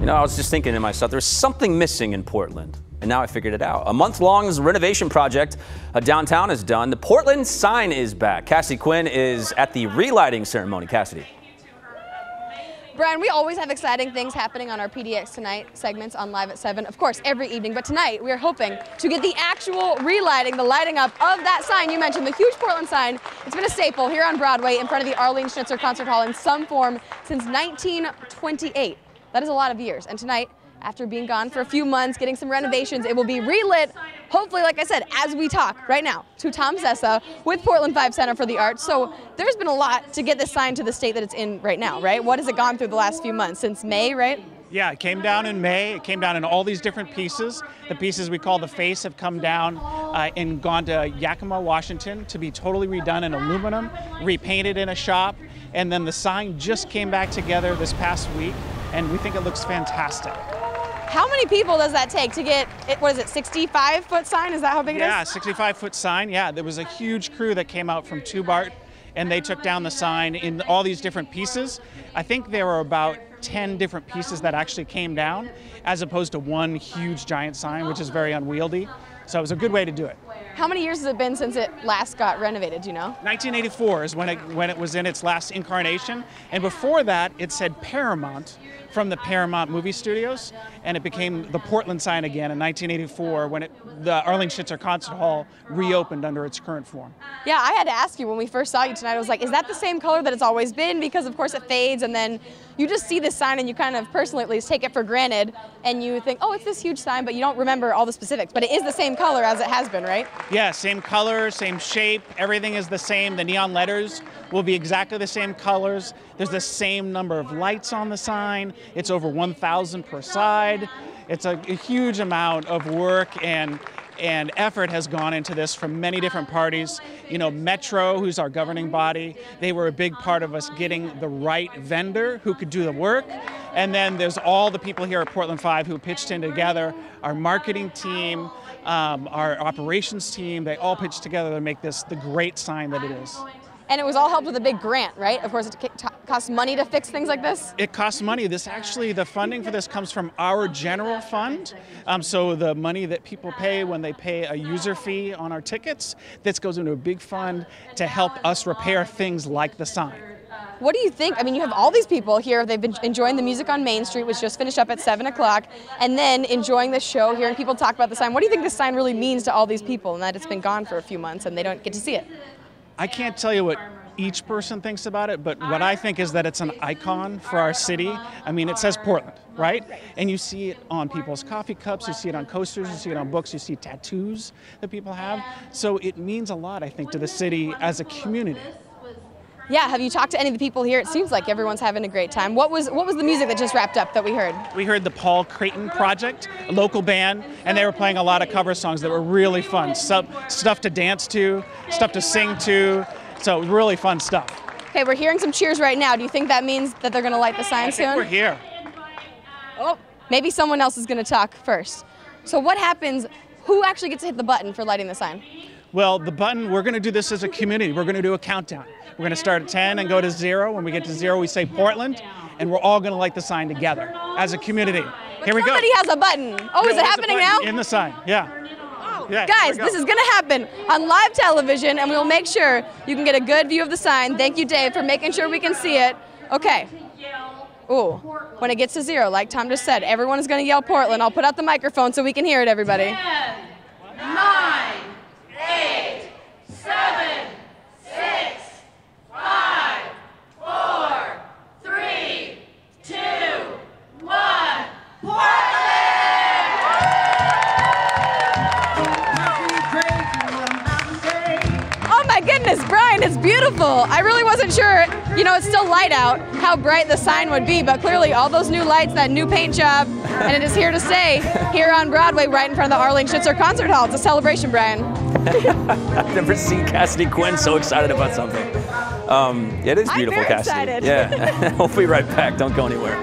You know, I was just thinking to myself, there's something missing in Portland. And now I figured it out. A month-long renovation project downtown is done. The Portland sign is back. Cassidy Quinn is at the relighting ceremony. Cassidy. Brian, we always have exciting things happening on our PDX Tonight segments on Live at 7, of course, every evening. But tonight, we are hoping to get the actual relighting, the lighting up of that sign you mentioned, the huge Portland sign. It's been a staple here on Broadway in front of the Arlene Schnitzer Concert Hall in some form since 1928. That is a lot of years. And tonight, after being gone for a few months, getting some renovations, it will be relit, hopefully, like I said, as we talk right now to Tom Sessa with Portland 5 Center for the Arts. So there's been a lot to get this sign to the state that it's in right now, right? What has it gone through the last few months, since May, right? Yeah, it came down in May. It came down in all these different pieces. The pieces we call the face have come down and gone to Yakima, Washington to be totally redone in aluminum, repainted in a shop, and then the sign just came back together this past week, and we think it looks fantastic. How many people does that take to get, what is it, 65-foot sign? Is that how big it is? Yeah, 65-foot sign. Yeah, there was a huge crew that came out from Tubart, and they took down the sign in all these different pieces. I think there were about 10 different pieces that actually came down, as opposed to one huge giant sign, which is very unwieldy. So it was a good way to do it. How many years has it been since it last got renovated, do you know? 1984 is when it was in its last incarnation. And before that, it said Paramount from the Paramount movie studios, and it became the Portland sign again in 1984 when the Arlene Schnitzer Concert Hall reopened under its current form. Yeah, I had to ask you when we first saw you tonight, I was like, is that the same color that it's always been? Because of course it fades, and then you just see this sign and you kind of personally at least take it for granted, and you think, oh, it's this huge sign, but you don't remember all the specifics. But it is the same color as it has been, right? Yeah, same color, same shape, everything is the same. The neon letters will be exactly the same colors. There's the same number of lights on the sign. It's over 1,000 per side. It's a huge amount of work and effort has gone into this from many different parties. You know, Metro, who's our governing body, they were a big part of us getting the right vendor who could do the work. And then there's all the people here at Portland 5 who pitched in together, our marketing team, our operations team. They all pitched together to make this the great sign that it is. And it was all helped with a big grant, right? Of course, it costs money to fix things like this? It costs money. The funding for this comes from our general fund. So the money that people pay when they pay a user fee on our tickets, this goes into a big fund to help us repair things like the sign. What do you think? I mean, you have all these people here. They've been enjoying the music on Main Street, which just finished up at 7 o'clock, and then enjoying the show, hearing people talk about the sign. What do you think this sign really means to all these people and that it's been gone for a few months and they don't get to see it? I can't tell you what each person thinks about it, but what I think is that it's an icon for our city. I mean, it says Portland, right? And you see it on people's coffee cups, you see it on coasters, you see it on books, you see tattoos that people have. So it means a lot, I think, to the city as a community. Yeah, have you talked to any of the people here? It seems like everyone's having a great time. What was the music that just wrapped up that we heard? We heard the Paul Creighton Project, a local band, and they were playing a lot of cover songs that were really fun. Stuff to dance to, stuff to sing to, so really fun stuff. Okay, we're hearing some cheers right now. Do you think that means that they're going to light the sign soon? I think we're here. Oh, maybe someone else is going to talk first. So what happens, who actually gets to hit the button for lighting the sign? Well, the button, we're going to do this as a community. We're going to do a countdown. We're going to start at 10 and go to 0. When we get to 0, we say Portland, and we're all going to light the sign together as a community. Here we go. Somebody has a button. Oh, is it happening now? In the sign, yeah. Yeah, guys, this is going to happen on live television, and we'll make sure you can get a good view of the sign. Thank you, Dave, for making sure we can see it. Okay. Ooh, when it gets to 0, like Tom just said, everyone is going to yell Portland. I'll put out the microphone so we can hear it, everybody. 10, 9, 8, 7, 6, 5, 4, 3, 2, 1, Portland! Oh my goodness, Brian, it's beautiful. I really wasn't sure, you know, it's still light out, how bright the sign would be, but clearly all those new lights, that new paint job, and it is here to stay, here on Broadway, right in front of the Arlene Schnitzer Concert Hall. It's a celebration, Brian. I've never seen Cassidy Quinn so excited about something. It is beautiful, I'm very Cassidy. excited. Yeah, we'll be right back. Don't go anywhere.